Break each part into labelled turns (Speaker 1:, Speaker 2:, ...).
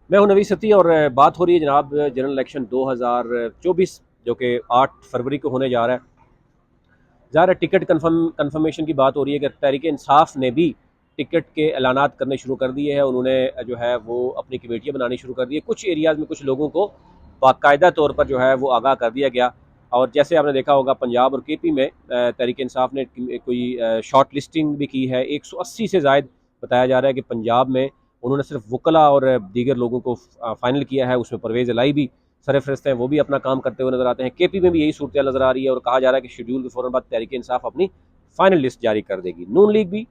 Speaker 1: मैं हूं नवी सती और बात हो रही है जनाब जनरल इलेक्शन 2024 जो कि 8 फरवरी को होने जा रहा है। ज़ाहिर है टिकट कन्फर्मेशन की बात हो रही है कि तहरीक इंसाफ ने भी टिकट के ऐलानात करने शुरू कर दिए हैं। उन्होंने जो है वो अपनी कमेटियाँ बनानी शुरू कर दी है। कुछ एरियाज़ में कुछ लोगों को बाकायदा तौर पर जो है वो आगाह कर दिया गया। और जैसे आपने देखा होगा पंजाब और KP में तहरीक इंसाफ ने कोई शॉर्ट लिस्टिंग भी की है। 180 से ज़ायद बताया जा रहा है कि पंजाब में उन्होंने सिर्फ वकला और दीगर लोगों को फ़ाइनल किया है। उसमें परवेज़ इलाही भी सरफहरिस्त हैं, वो भी अपना काम करते हुए नजर आते हैं। KP में भी यही सूरत नजर आ रही है और कहा जा रहा है कि शेड्यूल के फ़ौरन बाद तहरीक इंसाफ अपनी फाइनल लिस्ट जारी कर देगी। नून लीग भी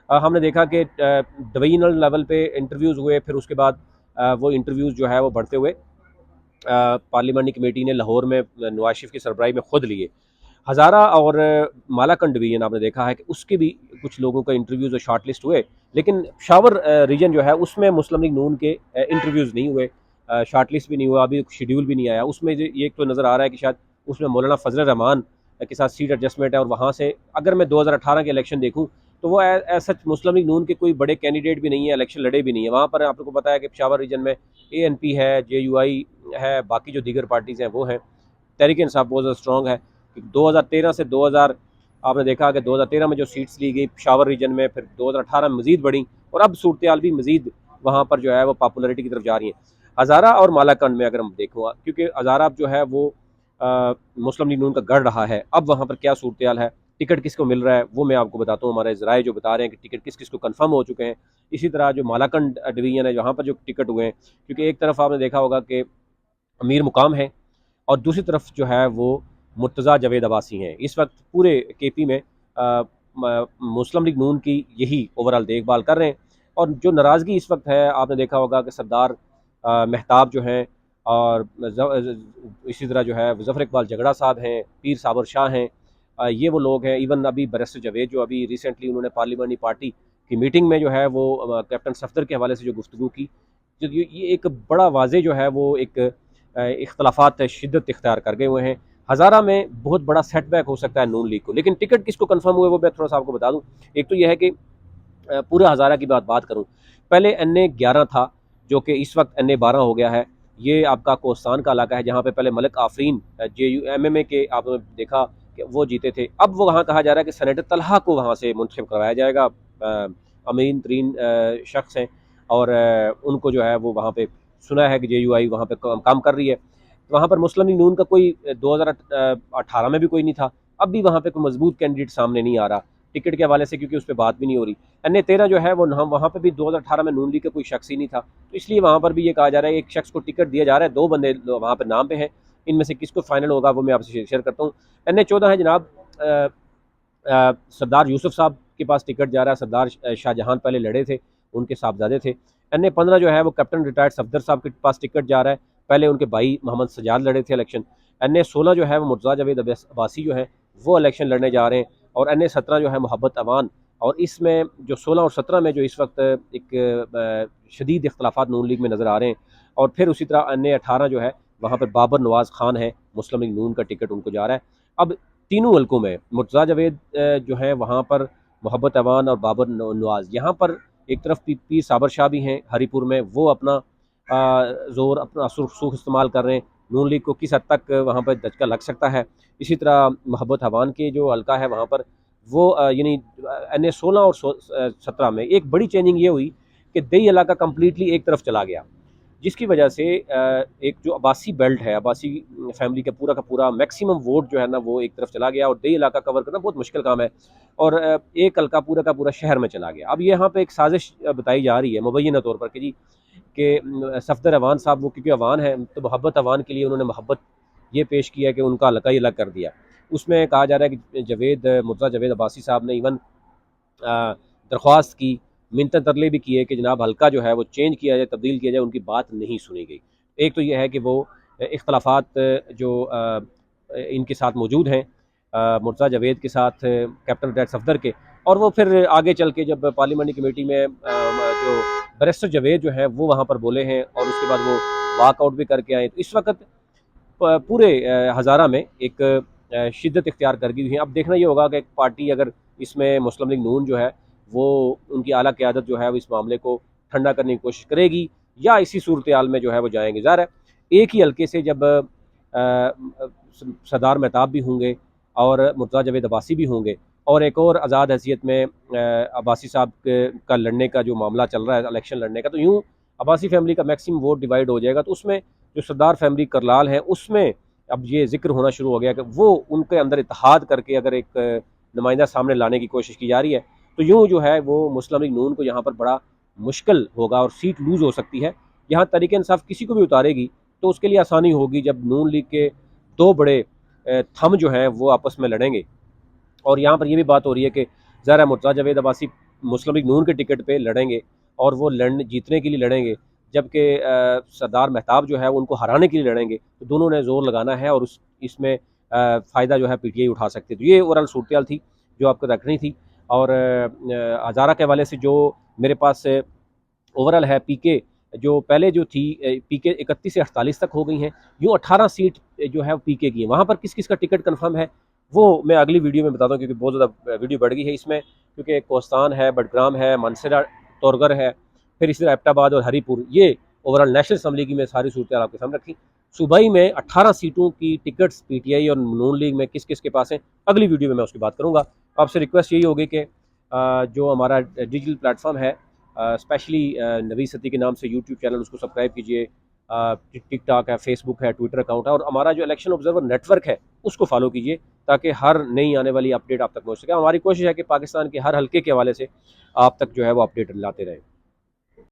Speaker 1: हमने देखा कि डिवीजनल लेवल पे इंटरव्यूज़ हुए, फिर उसके बाद वो इंटरव्यूज़ जो है वो बढ़ते हुए पार्लियामानी कमेटी ने लाहौर में नवाज शरीफ की सरबराही में खुद लिए। हज़ारा और मालाकंड डिवीजन आपने देखा है कि उसके भी कुछ लोगों का इंटरव्यूज़ और शॉर्ट लिस्ट हुए, लेकिन शावर रीजन जो है उसमें मुस्लिम लीग नून के इंटरव्यूज़ नहीं हुए, शॉर्ट लिस्ट भी नहीं हुआ, अभी शेड्यूल भी नहीं आया। उसमें ये तो नज़र आ रहा है कि शायद उसमें मौलाना फजल रहमान के साथ सीट एडजस्टमेंट है। और वहाँ से अगर मैं 2018 के इलेक्शन देखूँ तो वो सच मुस्लिम लीग नून के कोई बड़े कैंडिडेट भी नहीं है, इलेक्शन लड़े भी नहीं है। वहाँ पर आपको पता है कि पेशावर रीजन में ANP है, JUI है, बाकी जो दीगर पार्टीज़ हैं वो हैं। तहरीक इंसाफ बहुत ज़्यादा स्ट्रॉन्ग है। 2013 से 2000 आपने देखा कि 2013 में जो सीट्स ली गई पेशावर रीजन में, फिर 2018 में मज़ीद बढ़ी और अब सूरत हाल भी मज़ीद वहाँ पर जो है वो पॉपुलरिटी की तरफ जा रही है। हज़ारा और मालाकंड में अगर हम देखूँ, क्योंकि हज़ारा जो है वो मुस्लिम लीग नून का गढ़ रहा है, अब वहाँ पर क्या सूरत हाल है, टिकट किसको मिल रहा है, वो मैं आपको बताता हूँ। हमारे ज़राए जो बता रहे हैं कि टिकट किस किस को कन्फर्म हो चुके हैं। इसी तरह जो मालाकंड डिवीजन है जहाँ पर जो टिकट हुए हैं, क्योंकि एक तरफ आपने देखा होगा कि अमीर मुकाम है और दूसरी तरफ जो है वो मुर्तज़ा जावेद अब्बासी हैं। इस वक्त पूरे KP में मुस्लिम लीग नून की यही ओवरऑल देखभाल कर रहे हैं। और जो नाराज़गी इस वक्त है, आपने देखा होगा कि सरदार महताब जो हैं और इसी तरह जो है ज़फ़र इकबाल झगड़ा साहब हैं, पीर साबर शाह हैं, ये वो लोग हैं। इवन अभी बैरिस्टर जावेद जो अभी रिसेंटली उन्होंने पार्लियामानी पार्टी की मीटिंग में जो है वो कैप्टन सफदर के हवाले से जो गुफ्तगू की, जो ये एक बड़ा वाजे जो है वो एक इख्तलाफात शिद्दत इख्तियार कर गए हुए हैं। हज़ारा में बहुत बड़ा सेटबैक हो सकता है नून लीग को। लेकिन टिकट किसको कंफर्म हुए वो मैं थोड़ा सा आपको बता दूं। एक तो यह है कि पूरा हज़ारा की बात करूं, पहले NA 11 था जो कि इस वक्त NA 12 हो गया है। ये आपका कोस्तान का इलाका है जहाँ पे पहले मलिक आफरीन JUMMA के आपने देखा कि वो जीते थे। अब वो वहाँ कहा जा रहा है कि सेनेटर तलहा को वहाँ से मुंतखब करवाया जाएगा। अमीन तरीन शख्स हैं और उनको जो है वो वहाँ पे सुना है कि JUI वहाँ पे काम कर रही है। वहाँ पर मुस्लिम लीग नून का कोई 2018 में भी कोई नहीं था, अब भी वहाँ पे कोई मजबूत कैंडिडेट सामने नहीं आ रहा टिकट के हवाले से, क्योंकि उस पर बात भी नहीं हो रही। NA 13 जो है वो वहाँ पर भी 2018 में नून लीग का कोई शख्स ही नहीं था, तो इसलिए वहाँ पर भी ये कहा जा रहा है एक शख्स को टिकट दिया जा रहा है। 2 बंदे वहाँ पर नाम पे हैं, इनमें से किसको फाइनल होगा वो मैं आपसे शेयर करता हूँ। NA 14 है जनाब, सरदार यूसुफ साहब के पास टिकट जा रहा है। सरदार शाहजहां पहले लड़े थे, उनके साहबजादे थे। NA 15 जो है वो कैप्टन रिटायर्ड सफदर साहब के पास टिकट जा रहा है, पहले उनके भाई मोहम्मद सजाद लड़े थे इलेक्शन। NA 16 जो है वो मुर्तज़ा जावेद अब्बासी जो है वो इलेक्शन लड़ने जा रहे हैं। और NA 17 जो है मोहब्बत अवान। और इसमें जो 16 और 17 में जो इस वक्त एक शदीद इख्तलाफात नून लीग में नज़र आ रहे हैं। और फिर उसी तरह NA 18 जो है वहाँ पर बाबर नवाज़ खान है, मुस्लिम लीग नून का टिकट उनको जा रहा है। अब तीनों हलकों में मुर्तज़ा जावेद जो है वहाँ पर मोहब्बत अवान और बाबर नवाज़, यहाँ पर एक तरफ पीर साबर शाह भी हैं हरीपुर में, वो अपना ज़ोर अपना सुख इस्तेमाल कर रहे हैं। नून लीग को किस हद तक वहाँ पर दचका लग सकता है। इसी तरह मोहब्बत अवान के जो हल्का है वहाँ पर वो यानी NA 16 और 17 में एक बड़ी चेंजिंग ये हुई कि दही इलाका कम्प्लीटली एक तरफ चला गया, जिसकी वजह से एक जो अब्बासी बेल्ट है, अब्बासी फैमिली का पूरा मैक्सिमम वोट जो है ना वो एक तरफ चला गया और दही इलाका कवर करना बहुत मुश्किल काम है। और एक हल्का पूरा का पूरा शहर में चला गया। अब यहाँ पे एक साजिश बताई जा रही है मुबैना तौर पर कि जी कि सफदर अवान साहब, वो क्योंकि अवान है तो मोहब्बत अवान के लिए उन्होंने मोहब्बत ये पेश किया कि उनका हल्का ही अलग कर दिया। उसमें कहा जा रहा है कि मुर्तज़ा जावेद अब्बासी साहब ने इवन दरख्वास्त की, मिन्नत तरले भी किए कि जनाब हल्का जो है वो चेंज किया जाए, तब्दील किया जाए, उनकी बात नहीं सुनी गई। एक तो यह है कि वो इख्तलाफात जो इनके साथ मौजूद हैं, मुर्तज़ा जावेद के साथ, कैप्टन रिटायर्ड सफदर के। और वो फिर आगे चल के जब पार्लियामानी कमेटी में जो बैरिस्टर जावेद जो है वो वहाँ पर बोले हैं और उसके बाद वो वाकआउट भी करके आए, तो इस वक्त पूरे हज़ारा में एक शिद्दत इख्तियार कर गई है। अब देखना ये होगा कि एक पार्टी अगर इसमें मुस्लिम लीग नून जो है वो उनकी आला क़यादत जो है वो इस मामले को ठंडा करने की कोशिश करेगी या इसी सूरत हाल में जो है वो जाएंगे। ज़ाहिर है एक ही हल्के से जब सरदार मेहताब भी होंगे और मुर्तज़ा जावेद अब्बासी भी होंगे और एक और आज़ाद हैसियत में अब्बासी साहब का लड़ने का जो मामला चल रहा है इलेक्शन लड़ने का, तो यूँ अब्बासी फैमिली का मैक्सिमम वोट डिवाइड हो जाएगा। तो उसमें जो सरदार फैमिली करलाल है उसमें अब ये जिक्र होना शुरू हो गया कि वो उनके अंदर इत्तेहाद करके अगर एक नुमाइंदा सामने लाने की कोशिश की जा रही है, तो यूँ जो है वो मुस्लिम लीग नून को यहाँ पर बड़ा मुश्किल होगा और सीट लूज़ हो सकती है। यहाँ तहरीक इंसाफ किसी को भी उतारेगी तो उसके लिए आसानी होगी जब नून लीग के दो बड़े थम जो हैं वो आपस में लड़ेंगे। और यहाँ पर यह भी बात हो रही है कि ज़ाहिर मुर्तज़ा जावेद अब्बासी मुस्लिम लीग नून के टिकट पे लड़ेंगे और वो लड़ने जीतने के लिए लड़ेंगे, जबकि सरदार मेहताब जो है उनको हराने के लिए लड़ेंगे। तो दोनों ने जोर लगाना है और इसमें फ़ायदा जो है पीटीआई उठा सकती है। तो ये ओवरऑल सूरत थी जो आपको रखनी थी। और हज़ारा के हवाले से जो मेरे पास ओवरऑल है, पीके जो पहले जो थी पीके 31 से 48 तक हो गई हैं, यूँ 18 सीट जो है पीके की है। वहाँ पर किस किस का टिकट कन्फर्म है वो मैं अगली वीडियो में बताता हूँ, क्योंकि बहुत ज़्यादा वीडियो बढ़ गई है इसमें, क्योंकि कोस्तान है, बडग्राम है, मानसरा, तौरगर है, फिर इसी तरह एबटाबाद और हरीपुर, ये ओवरऑल नेशनल असम्बली की मैं सारी सूरत आपके सामने रखी। सूबाई में 18 सीटों की टिकट्स पीटीआई और नून लीग में किस किस के पास हैं, अगली वीडियो में मैं उसकी बात करूँगा। आपसे रिक्वेस्ट यही होगी कि जो हमारा डिजिटल प्लेटफॉर्म है, स्पेशली नबी सती के नाम से यूट्यूब चैनल, उसको सब्सक्राइब कीजिए। टिकटॉक है, फेसबुक है, ट्विटर अकाउंट है, और हमारा जो इलेक्शन ऑब्जर्वर नेटवर्क है उसको फॉलो कीजिए ताकि हर नई आने वाली अपडेट आप तक पहुँच सके। हमारी कोशिश है कि पाकिस्तान के हर हल्के के हवाले से आप तक जो है वो अपडेट लाते रहें।